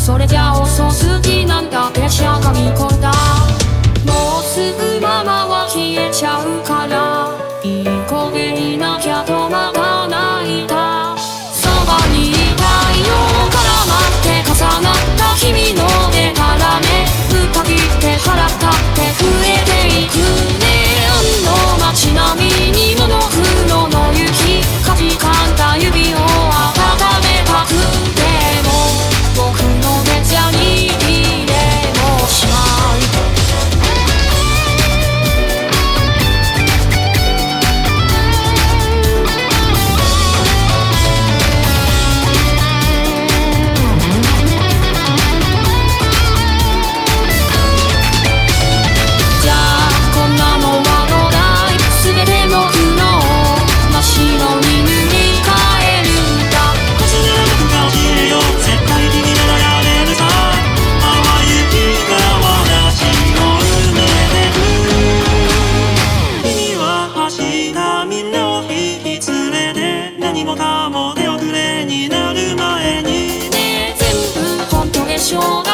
それじゃ遅すぎなんだってしゃがみ込んだ。もうすぐママは消えちゃうから、いい子でいなきゃとまた泣いた。そばにいたいよから待って重なった君の手からね、歌切って払ったって増えていくね。あの街並みにモノクロの雪かじかんだ指を温めたくても僕の手じゃ握れもしない。何もかも手遅れになる前にねえ全部本当でしょうが